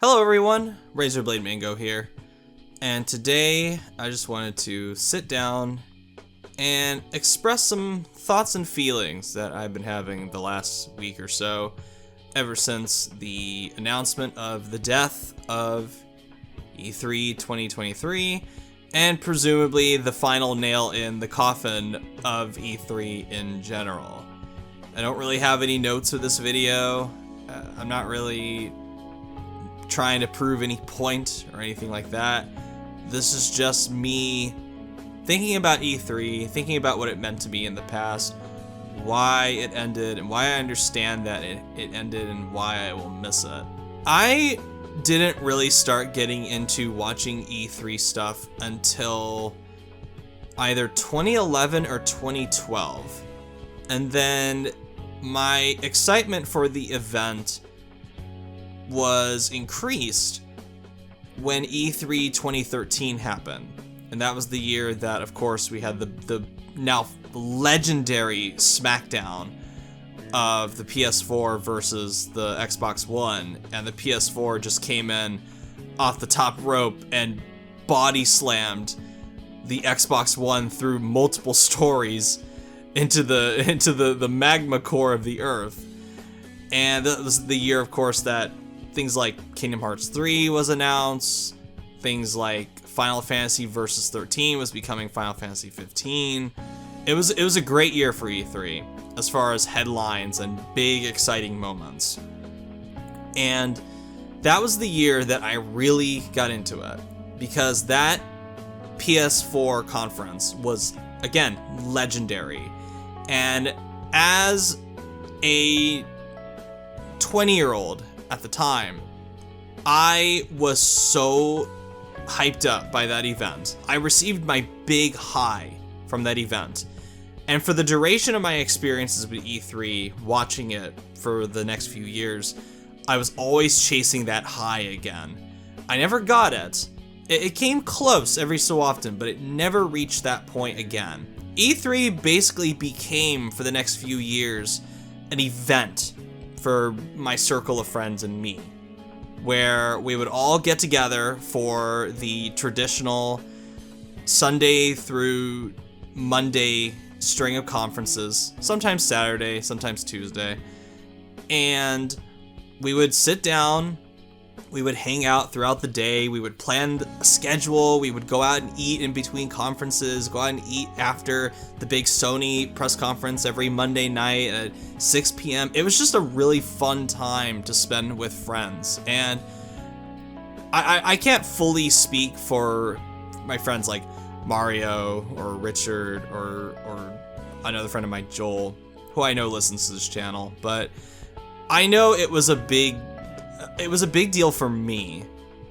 Hello everyone, Razorblade Mango here, and today I just wanted to sit down and express some thoughts and feelings that I've been having the last week or so, ever since the announcement of the death of E3 2023, and presumably the final nail in the coffin of E3 in general. I don't really have any notes for this video. I'm not really trying to prove any point or anything like that. This is just me thinking about E3, thinking about what it meant to me in the past, why it ended, and why I understand that it ended and why I will miss it. I didn't really start getting into watching E3 stuff until either 2011 or 2012. And then my excitement for the event was increased when E3 2013 happened. And that was the year that, of course, we had the now legendary smackdown of the PS4 versus the Xbox One, and the PS4 just came in off the top rope and body slammed the Xbox One through multiple stories into the magma core of the earth. And that was the year, of course, that things like Kingdom Hearts 3 was announced, things like Final Fantasy Versus 13 was becoming Final Fantasy 15. It was a great year for E3 as far as headlines and big exciting moments. And that was the year that I really got into it, because that PS4 conference was, again, legendary. And as a 20-year-old at the time, I was so hyped up by that event. I received my big high from that event. And for the duration of my experiences with E3, watching it for the next few years, I was always chasing that high again. I never got it. It came close every so often, but it never reached that point again. E3 basically became, for the next few years, an event for my circle of friends and me, where we would all get together for the traditional Sunday through Monday string of conferences, sometimes Saturday, sometimes Tuesday, and we would sit down, we would hang out throughout the day, we would plan a schedule, we would go out and eat in between conferences, go out and eat after the big Sony press conference every Monday night at 6 p.m. It was just a really fun time to spend with friends. And I can't fully speak for my friends like Mario or Richard or another friend of mine, Joel, who I know listens to this channel, but I know it was a big deal for me,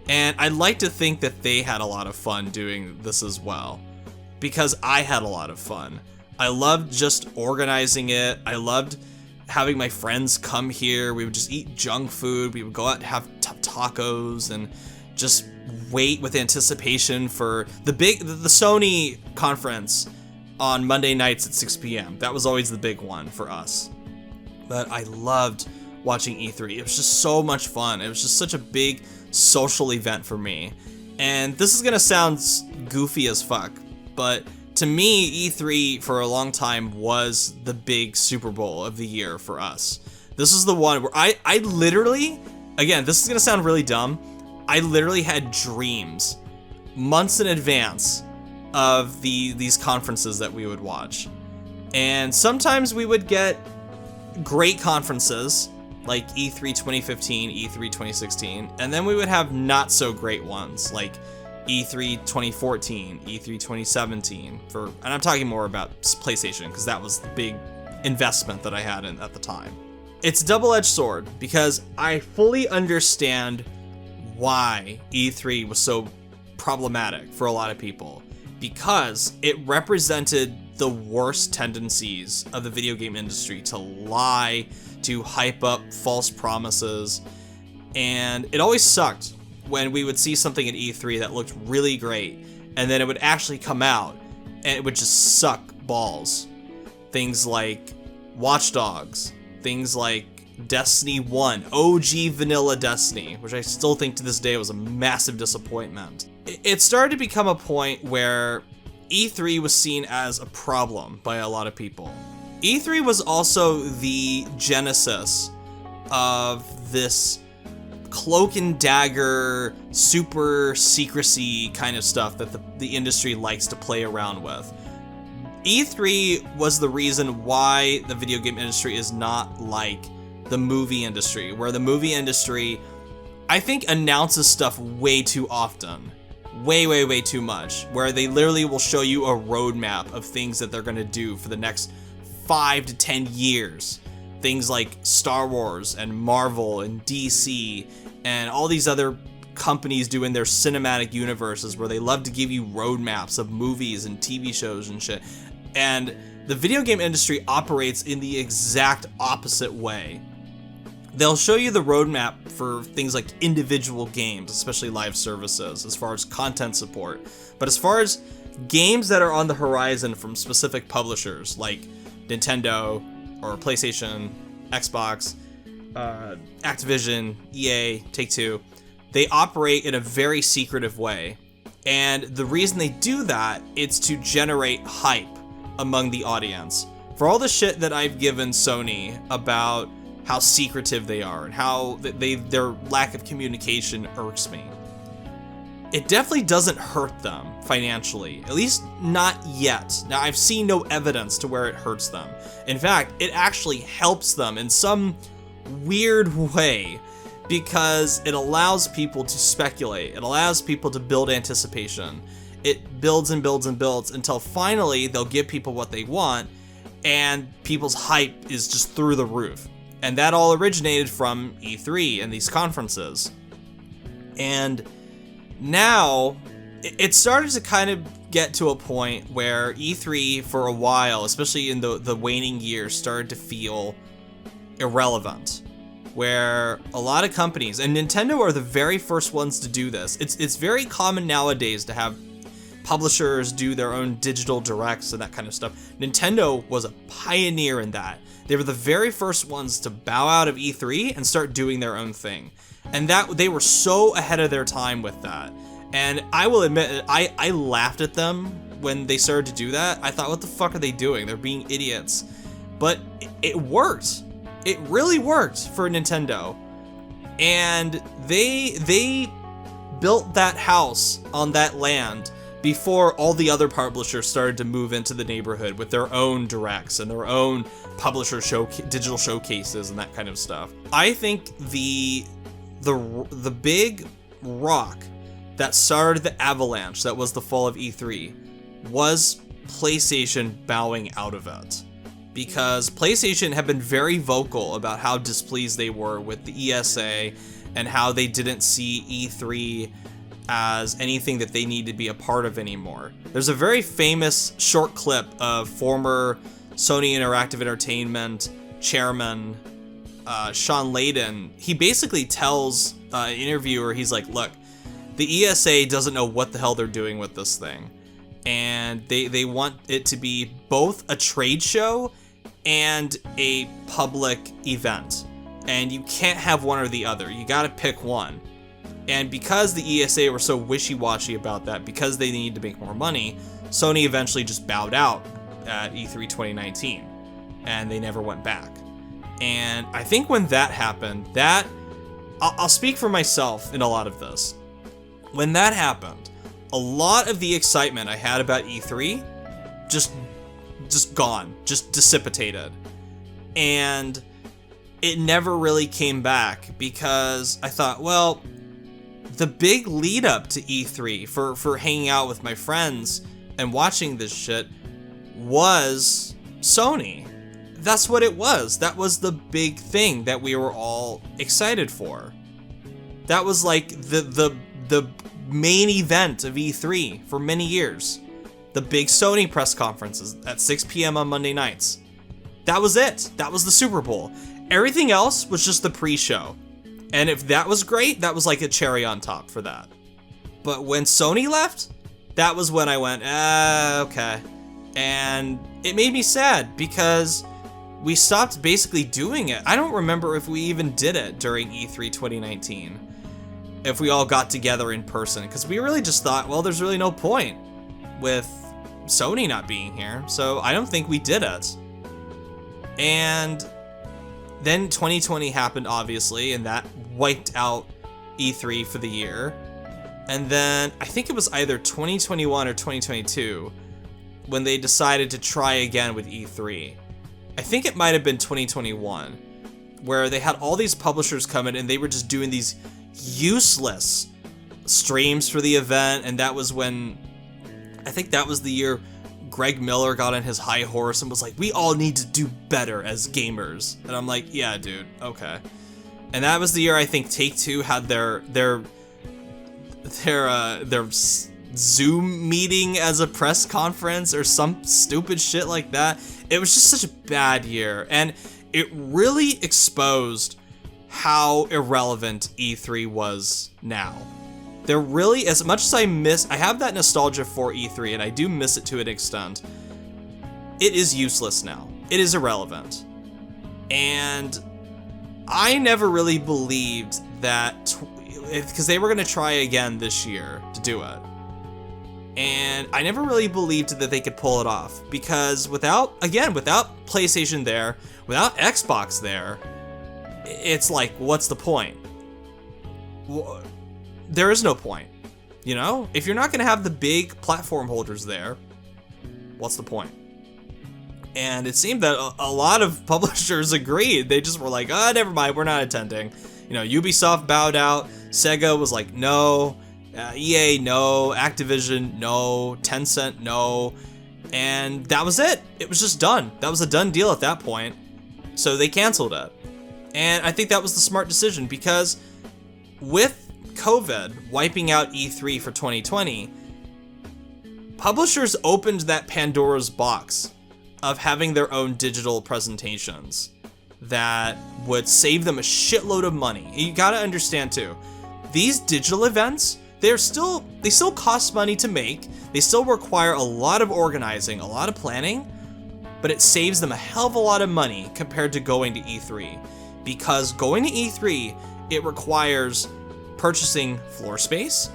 and I'd like to think that they had a lot of fun doing this as well, because I had a lot of fun. I loved just organizing it. I loved having my friends come here. We would just eat junk food. We would go out and have tacos and just wait with anticipation for the Sony conference on Monday nights at 6 p.m. That was always the big one for us. But I loved watching E3. It was just so much fun. It was just such a big social event for me. And this is gonna sound goofy as fuck, but to me, E3 for a long time was the big Super Bowl of the year for us. This is the one where I literally, again, this is gonna sound really dumb, I literally had dreams months in advance of these conferences that we would watch. And sometimes we would get great conferences, like E3 2015, E3 2016, and then we would have not so great ones, like E3 2014, E3 2017, and I'm talking more about PlayStation, because that was the big investment that I had in at the time. It's a double-edged sword, because I fully understand why E3 was so problematic for a lot of people, because it represented the worst tendencies of the video game industry to lie, to hype up false promises, and it always sucked when we would see something at E3 that looked really great, and then it would actually come out, and it would just suck balls. Things like Watch Dogs, things like Destiny 1, OG vanilla Destiny, which I still think to this day was a massive disappointment. It started to become a point where E3 was seen as a problem by a lot of people. E3 was also the genesis of this cloak and dagger, super secrecy kind of stuff that the industry likes to play around with. E3 was the reason why the video game industry is not like the movie industry, where the movie industry, I think, announces stuff way too often. Way too much. Where they literally will show you a roadmap of things that they're going to do for the next 5 to 10 years. Things like Star Wars and Marvel and DC and all these other companies doing their cinematic universes where they love to give you roadmaps of movies and TV shows and shit. And the video game industry operates in the exact opposite way. They'll show you the roadmap for things like individual games, especially live services, as far as content support. But as far as games that are on the horizon from specific publishers like Nintendo or PlayStation, Xbox, Activision, EA, Take-Two, they operate in a very secretive way. And the reason they do that is to generate hype among the audience. For all the shit that I've given Sony about how secretive they are and how their lack of communication irks me, it definitely doesn't hurt them financially, at least not yet. Now, I've seen no evidence to where it hurts them. In fact, it actually helps them in some weird way because it allows people to speculate. It allows people to build anticipation. It builds and builds and builds until finally they'll give people what they want and people's hype is just through the roof. And that all originated from E3 and these conferences. And now it started to kind of get to a point where E3 for a while, especially in the waning years, started to feel irrelevant. Where a lot of companies, and Nintendo are the very first ones to do this. It's very common nowadays to have publishers do their own digital directs and that kind of stuff. Nintendo was a pioneer in that. They were the very first ones to bow out of E3 and start doing their own thing. And that they were so ahead of their time with that. And I will admit, I laughed at them when they started to do that. I thought, what the fuck are they doing? They're being idiots. But it worked. It really worked for Nintendo. And they built that house on that land before all the other publishers started to move into the neighborhood with their own directs and their own publisher digital showcases and that kind of stuff. I think the big rock that started the avalanche that was the fall of E3 was PlayStation bowing out of it. Because PlayStation had been very vocal about how displeased they were with the ESA and how they didn't see E3 as anything that they need to be a part of anymore. There's a very famous short clip of former Sony Interactive Entertainment chairman Sean Layden. He basically tells an interviewer, he's like, look, the ESA doesn't know what the hell they're doing with this thing. And they want it to be both a trade show and a public event. And you can't have one or the other. You gotta pick one. And because the ESA were so wishy-washy about that, because they needed to make more money, Sony eventually just bowed out at E3 2019. And they never went back. And I think when that happened, I'll speak for myself in a lot of this. When that happened, a lot of the excitement I had about E3 just gone, just dissipated. And it never really came back because I thought, well, the big lead up to E3 for hanging out with my friends and watching this shit was Sony. That's what it was. That was the big thing that we were all excited for. That was like the main event of E3 for many years. The big Sony press conferences at 6 p.m. on Monday nights. That was it. That was the Super Bowl. Everything else was just the pre-show. And if that was great, that was like a cherry on top for that. But when Sony left, that was when I went, okay. And it made me sad because we stopped basically doing it. I don't remember if we even did it during E3 2019, if we all got together in person, because we really just thought, well, there's really no point with Sony not being here, so I don't think we did it. And then 2020 happened, obviously, and that wiped out E3 for the year. And then I think it was either 2021 or 2022 when they decided to try again with E3. I think it might have been 2021, where they had all these publishers come in and they were just doing these useless streams for the event. And that was when, I think that was the year Greg Miller got on his high horse and was like, we all need to do better as gamers. And I'm like, yeah, dude, okay. And that was the year I think Take-Two had their Zoom meeting as a press conference or some stupid shit like that. It was just such a bad year, and it really exposed how irrelevant E3 was now. There really, as much as I have that nostalgia for E3, and I do miss it to an extent, it is useless now. It is irrelevant. And I never really believed that, because they were going to try again this year to do it. And I never really believed that they could pull it off, because without PlayStation there, without Xbox there, it's like, what's the point? There is no point, you know? If you're not going to have the big platform holders there, what's the point? And it seemed that a lot of publishers agreed. They just were like, oh, never mind, we're not attending. You know, Ubisoft bowed out, Sega was like, no. EA, no. Activision, no. Tencent, no. And that was it. It was just done. That was a done deal at that point. So they canceled it. And I think that was the smart decision, because with COVID wiping out E3 for 2020, publishers opened that Pandora's box of having their own digital presentations that would save them a shitload of money. You gotta understand too, these digital events, they still cost money to make. They still require a lot of organizing, a lot of planning, but it saves them a hell of a lot of money compared to going to E3. Because going to E3, it requires purchasing floor space,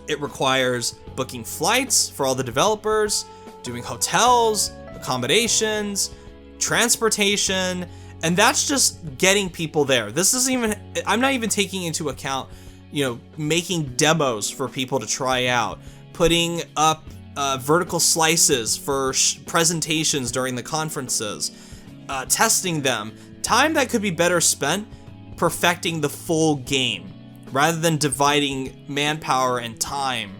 it requires booking flights for all the developers, doing hotels, accommodations, transportation, and that's just getting people there. This isn't even, I'm not even taking into account, you know, making demos for people to try out, putting up vertical slices for presentations during the conferences, testing them, time that could be better spent perfecting the full game, rather than dividing manpower and time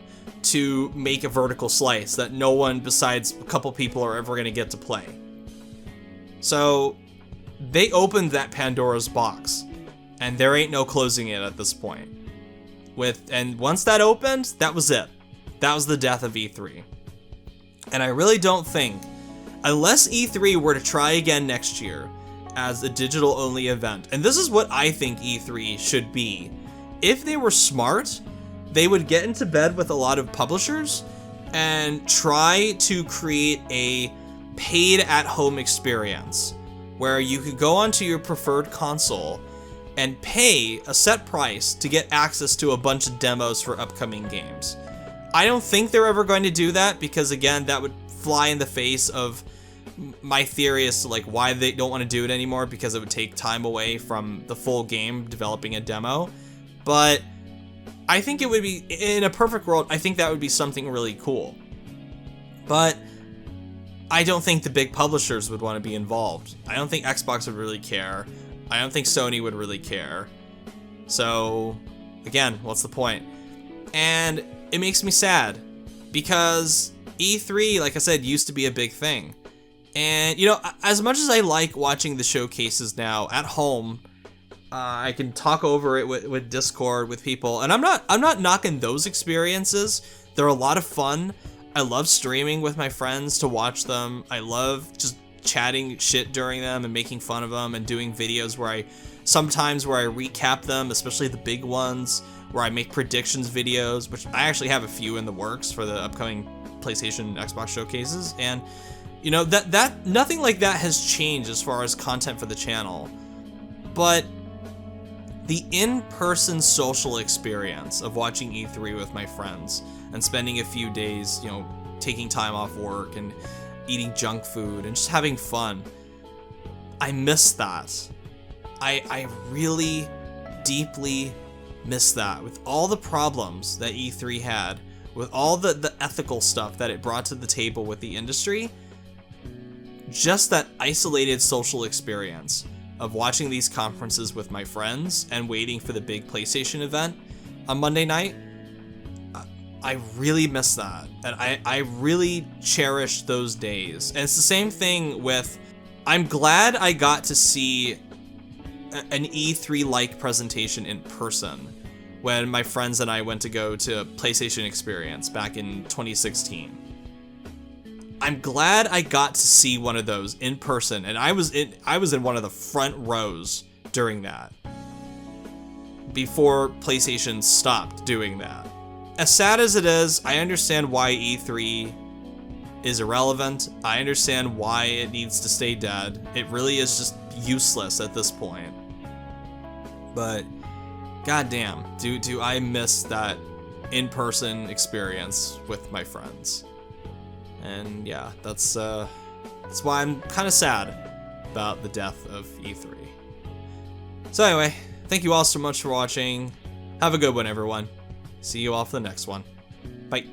to make a vertical slice that no one besides a couple people are ever going to get to play. So they opened that Pandora's box, and there ain't no closing it at this point. And once that opened, that was it. That was the death of E3. And I really don't think, unless E3 were to try again next year as a digital-only event, and this is what I think E3 should be, if they were smart, they would get into bed with a lot of publishers and try to create a paid at-home experience where you could go onto your preferred console and pay a set price to get access to a bunch of demos for upcoming games. I don't think they're ever going to do that, because again, that would fly in the face of my theory as to like why they don't want to do it anymore, because it would take time away from the full game developing a demo. But I think it would be, in a perfect world, I think that would be something really cool. But I don't think the big publishers would want to be involved. I don't think Xbox would really care. I don't think Sony would really care. So, again, what's the point? And it makes me sad, because E3, like I said, used to be a big thing. And, you know, as much as I like watching the showcases now at home, I can talk over it with Discord with people, and I'm not knocking those experiences. They're a lot of fun. I love streaming with my friends to watch them. I love just chatting shit during them and making fun of them and doing videos where I recap them, especially the big ones, where I make predictions videos, which I actually have a few in the works for the upcoming PlayStation and Xbox showcases. And You know, that nothing like that has changed as far as content for the channel. But the in-person social experience of watching E3 with my friends and spending a few days, you know, taking time off work and eating junk food and just having fun, I miss that. I really deeply miss that. With all the problems that E3 had, with all the ethical stuff that it brought to the table with the industry, just that isolated social experience of watching these conferences with my friends and waiting for the big PlayStation event on Monday night, I really miss that. And I really cherish those days. And it's the same thing with, I'm glad I got to see an E3-like presentation in person when my friends and I went to go to PlayStation Experience back in 2016. I'm glad I got to see one of those in person, and I was in one of the front rows during that, before PlayStation stopped doing that. As sad as it is, I understand why E3 is irrelevant. I understand why it needs to stay dead. It really is just useless at this point. But goddamn, do I miss that in-person experience with my friends. And yeah, that's why I'm kind of sad about the death of E3. So anyway, thank you all so much for watching. Have a good one, everyone. See you all for the next one. Bye.